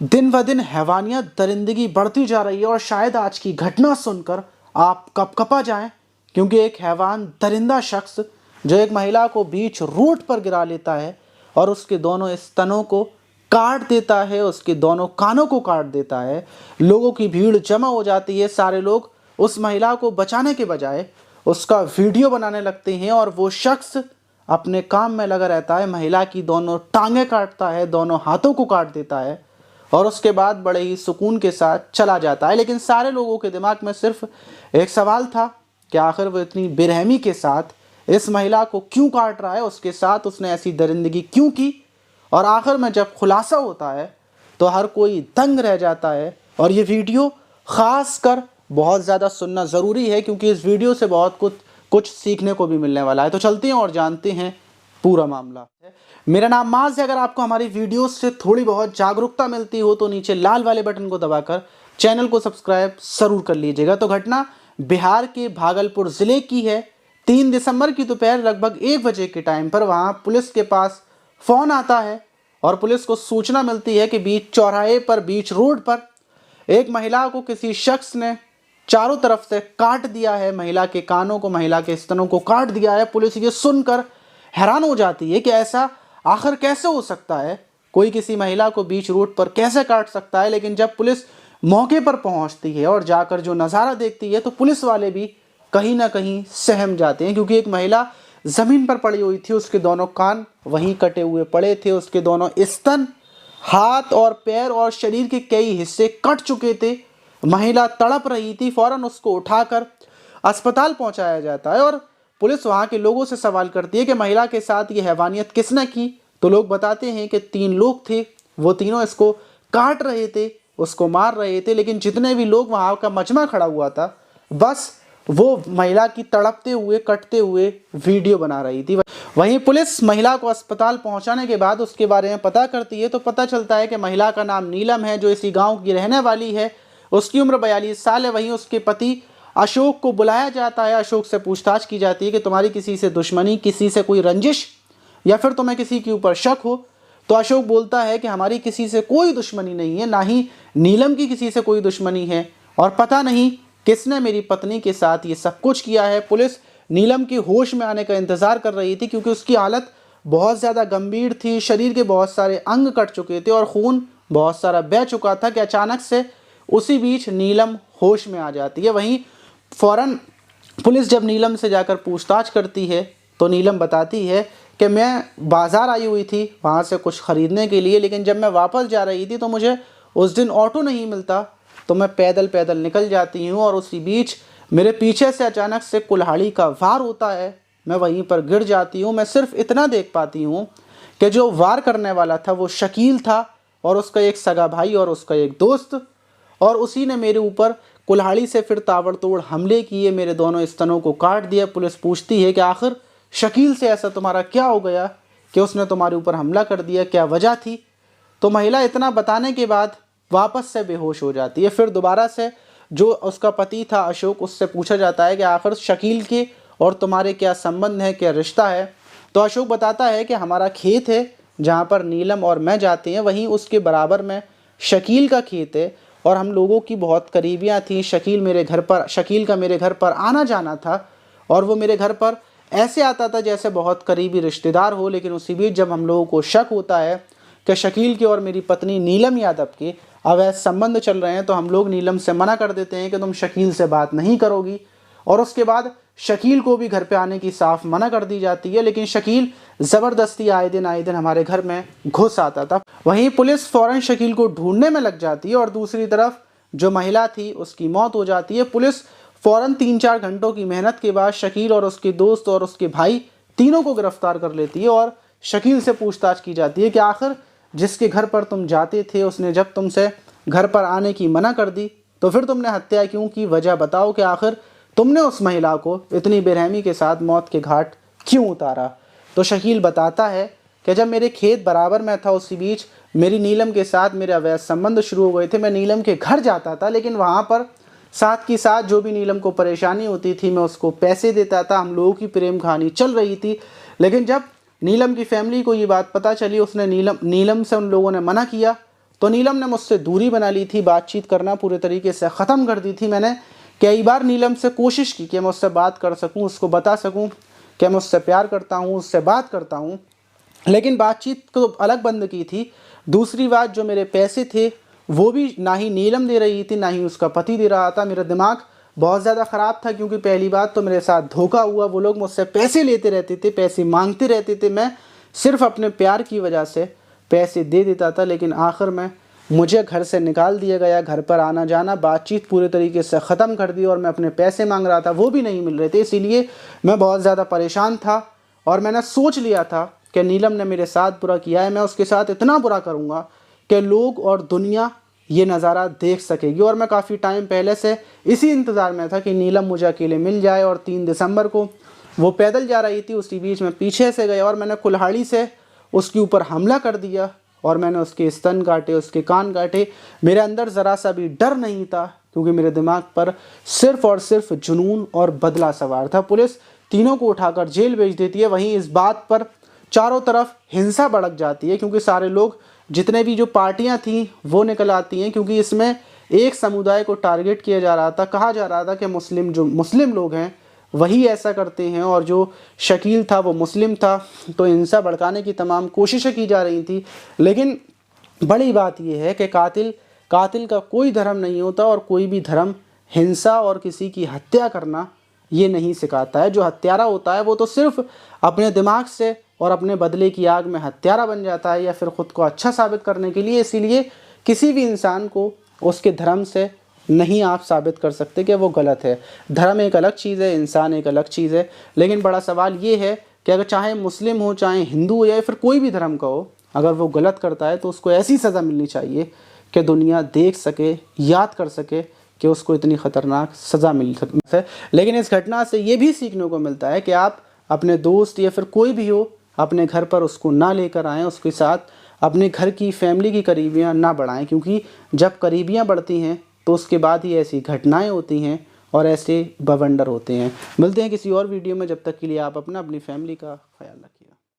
दिन ब दिन हैवानियत दरिंदगी बढ़ती जा रही है और शायद आज की घटना सुनकर आप कपकपा जाएं, क्योंकि एक हैवान दरिंदा शख्स जो एक महिला को बीच रोड पर गिरा लेता है और उसके दोनों स्तनों को काट देता है, उसके दोनों कानों को काट देता है। लोगों की भीड़ जमा हो जाती है। सारे लोग उस महिला को बचाने के बजाय उसका वीडियो बनाने लगते हैं और वो शख्स अपने काम में लगा रहता है। महिला की दोनों टांगें काटता है, दोनों हाथों को काट देता है और उसके बाद बड़े ही सुकून के साथ चला जाता है। लेकिन सारे लोगों के दिमाग में सिर्फ एक सवाल था कि आखिर वो इतनी बेरहमी के साथ इस महिला को क्यों काट रहा है, उसके साथ उसने ऐसी दरिंदगी क्यों की। और आखिर में जब खुलासा होता है तो हर कोई दंग रह जाता है। और ये वीडियो ख़ास कर बहुत ज़्यादा सुनना ज़रूरी है, क्योंकि इस वीडियो से बहुत कुछ सीखने को भी मिलने वाला है। तो चलते हैं और जानते हैं पूरा मामला। मेरा नाम माज है। अगर आपको हमारी वीडियोस से थोड़ी बहुत जागरूकता मिलती हो तो नीचे लाल वाले बटन को दबाकर चैनल को सब्सक्राइब ज़रूर कर लीजिएगा। तो घटना बिहार के भागलपुर ज़िले की है। 3 दिसंबर की दोपहर लगभग 1 बजे के टाइम पर वहाँ पुलिस के पास फ़ोन आता है और पुलिस को सूचना मिलती है कि बीच चौराहे पर, बीच रोड पर एक महिला को किसी शख्स ने चारों तरफ से काट दिया है। महिला के कानों को, महिला के स्तनों को काट दिया है। पुलिस ये सुनकर हैरान हो जाती है कि ऐसा आखिर कैसे हो सकता है, कोई किसी महिला को बीच रोड पर कैसे काट सकता है। लेकिन जब पुलिस मौके पर पहुंचती है और जाकर जो नज़ारा देखती है तो पुलिस वाले भी कहीं ना कहीं सहम जाते हैं, क्योंकि एक महिला ज़मीन पर पड़ी हुई थी, उसके दोनों कान वहीं कटे हुए पड़े थे, उसके दोनों स्तन, हाथ और पैर और शरीर के कई हिस्से कट चुके थे। महिला तड़प रही थी। फ़ौरन उसको उठाकर अस्पताल पहुंचाया जाता है और पुलिस वहाँ के लोगों से सवाल करती है कि महिला के साथ ये हैवानियत किसने की। तो लोग बताते हैं कि 3 लोग थे, वो तीनों इसको काट रहे थे, उसको मार रहे थे। लेकिन जितने भी लोग, वहाँ का मजमा खड़ा हुआ था, बस वो महिला की तड़पते हुए, कटते हुए वीडियो बना रही थी। वहीं पुलिस महिला को अस्पताल पहुँचाने के बाद उसके बारे में पता करती है तो पता चलता है कि महिला का नाम नीलम है, जो इसी गाँव की रहने वाली है। उसकी उम्र 42 साल है। वहीं उसके पति अशोक को बुलाया जाता है। अशोक से पूछताछ की जाती है कि तुम्हारी किसी से दुश्मनी, किसी से कोई रंजिश या फिर तुम्हें किसी के ऊपर शक हो। तो अशोक बोलता है कि हमारी किसी से कोई दुश्मनी नहीं है, ना ही नीलम की किसी से कोई दुश्मनी है, और पता नहीं किसने मेरी पत्नी के साथ ये सब कुछ किया है। पुलिस नीलम की होश में आने का इंतज़ार कर रही थी, क्योंकि उसकी हालत बहुत ज़्यादा गंभीर थी। शरीर के बहुत सारे अंग कट चुके थे और खून बहुत सारा बह चुका था कि अचानक से उसी बीच नीलम होश में आ जाती है। वहीं फ़ौरन पुलिस जब नीलम से जाकर पूछताछ करती है तो नीलम बताती है कि मैं बाज़ार आई हुई थी वहाँ से कुछ ख़रीदने के लिए, लेकिन जब मैं वापस जा रही थी तो मुझे उस दिन ऑटो नहीं मिलता, तो मैं पैदल पैदल निकल जाती हूँ और उसी बीच मेरे पीछे से अचानक से कुल्हाड़ी का वार होता है। मैं वहीं पर गिर जाती हूँ। मैं सिर्फ इतना देख पाती हूँ कि जो वार करने वाला था वो शकील था और उसका एक सगा भाई और उसका एक दोस्त, और उसी ने मेरे ऊपर कुल्हाड़ी से फिर ताबड़तोड़ हमले किए, मेरे दोनों स्तनों को काट दिया। पुलिस पूछती है कि आखिर शकील से ऐसा तुम्हारा क्या हो गया कि उसने तुम्हारे ऊपर हमला कर दिया, क्या वजह थी। तो महिला इतना बताने के बाद वापस से बेहोश हो जाती है। फिर दोबारा से जो उसका पति था अशोक, उससे पूछा जाता है कि आखिर शकील के और तुम्हारे क्या संबंध है, क्या रिश्ता है। तो अशोक बताता है कि हमारा खेत है जहाँ पर नीलम और मैं जाते हैं, वहीं उसके बराबर में शकील का खेत है और हम लोगों की बहुत करीबियाँ थी। शकील का मेरे घर पर आना जाना था और वो मेरे घर पर ऐसे आता था जैसे बहुत करीबी रिश्तेदार हो। लेकिन उसी बीच जब हम लोगों को शक होता है कि शकील के और मेरी पत्नी नीलम यादव के अवैध संबंध चल रहे हैं, तो हम लोग नीलम से मना कर देते हैं कि तुम शकील से बात नहीं करोगी। और उसके बाद शकील को भी घर पे आने की साफ मना कर दी जाती है। लेकिन शकील ज़बरदस्ती आए दिन हमारे घर में घुस आता था। वहीं पुलिस फ़ौरन शकील को ढूंढने में लग जाती है और दूसरी तरफ जो महिला थी उसकी मौत हो जाती है। पुलिस फ़ौरन 3-4 घंटों की मेहनत के बाद शकील और उसके दोस्त और उसके भाई तीनों को गिरफ्तार कर लेती है और शकील से पूछताछ की जाती है कि आखिर जिसके घर पर तुम जाते थे उसने जब तुमसे घर पर आने की मना कर दी तो फिर तुमने हत्या क्यों की, वजह बताओ कि आखिर तुमने उस महिला को इतनी बेरहमी के साथ मौत के घाट क्यों उतारा। तो शकील बताता है कि जब मेरे खेत बराबर में था उसी बीच मेरी नीलम के साथ मेरे अवैध संबंध शुरू हो गए थे। मैं नीलम के घर जाता था, लेकिन वहाँ पर साथ की साथ जो भी नीलम को परेशानी होती थी मैं उसको पैसे देता था। हम लोगों की प्रेम कहानी चल रही थी। लेकिन जब नीलम की फैमिली को ये बात पता चली, उसने नीलम से उन लोगों ने मना किया तो नीलम ने मुझसे दूरी बना ली थी, बातचीत करना पूरे तरीके से ख़त्म कर दी थी। मैंने कई बार नीलम से कोशिश की कि मैं उससे बात कर सकूं, उसको बता सकूं कि मैं उससे प्यार करता हूं, उससे बात करता हूं, लेकिन बातचीत को अलग बंद की थी। दूसरी बात, जो मेरे पैसे थे वो भी ना ही नीलम दे रही थी, ना ही उसका पति दे रहा था। मेरा दिमाग बहुत ज़्यादा ख़राब था, क्योंकि पहली बात तो मेरे साथ धोखा हुआ। वो लोग मुझसे पैसे लेते रहते थे, पैसे मांगते रहते थे। मैं सिर्फ अपने प्यार की वजह से पैसे दे देता था, लेकिन आखिर में मुझे घर से निकाल दिया गया। घर पर आना जाना, बातचीत पूरे तरीके से ख़त्म कर दी, और मैं अपने पैसे मांग रहा था, वो भी नहीं मिल रहे थे। इसीलिए मैं बहुत ज़्यादा परेशान था, और मैंने सोच लिया था कि नीलम ने मेरे साथ बुरा किया है, मैं उसके साथ इतना बुरा करूँगा कि लोग और दुनिया ये नज़ारा देख सकेगी। और मैं काफ़ी टाइम पहले से इसी इंतज़ार में था कि नीलम मुझे अकेले मिल जाए। और 3 दिसंबर को वो पैदल जा रही थी, उसी बीच में पीछे से गए और मैंने कुल्हाड़ी से उसके ऊपर हमला कर दिया, और मैंने उसके स्तन काटे, उसके कान काटे। मेरे अंदर ज़रा सा भी डर नहीं था, क्योंकि मेरे दिमाग पर सिर्फ़ और सिर्फ जुनून और बदला सवार था। पुलिस तीनों को उठाकर जेल भेज देती है। वहीं इस बात पर चारों तरफ हिंसा भड़क जाती है, क्योंकि सारे लोग, जितने भी जो पार्टियां थीं वो निकल आती हैं, क्योंकि इसमें एक समुदाय को टारगेट किया जा रहा था। कहा जा रहा था कि मुस्लिम लोग हैं वही ऐसा करते हैं, और जो शकील था वो मुस्लिम था। तो हिंसा भड़काने की तमाम कोशिशें की जा रही थी। लेकिन बड़ी बात यह है कि कातिल का कोई धर्म नहीं होता, और कोई भी धर्म हिंसा और किसी की हत्या करना ये नहीं सिखाता है। जो हत्यारा होता है वो तो सिर्फ अपने दिमाग से और अपने बदले की आग में हत्यारा बन जाता है, या फिर ख़ुद को अच्छा साबित करने के लिए। इसीलिए किसी भी इंसान को उसके धर्म से नहीं आप साबित कर सकते कि वो गलत है। धर्म एक अलग चीज़ है, इंसान एक अलग चीज़ है। लेकिन बड़ा सवाल ये है कि अगर चाहे मुस्लिम हो, चाहे हिंदू हो, या फिर कोई भी धर्म का हो, अगर वो गलत करता है तो उसको ऐसी सज़ा मिलनी चाहिए कि दुनिया देख सके, याद कर सके कि उसको इतनी ख़तरनाक सज़ा मिल सकती है। लेकिन इस घटना से ये भी सीखने को मिलता है कि आप अपने दोस्त या फिर कोई भी हो, अपने घर पर उसको ना लेकर आएँ, उसके साथ अपने घर की फैमिली की करीबियाँ ना बढ़ाएं, क्योंकि जब करीबियाँ बढ़ती हैं तो उसके बाद ही ऐसी घटनाएं होती हैं और ऐसे बवंडर होते हैं। मिलते हैं किसी और वीडियो में, जब तक के लिए आप अपनी फैमिली का ख्याल रखें।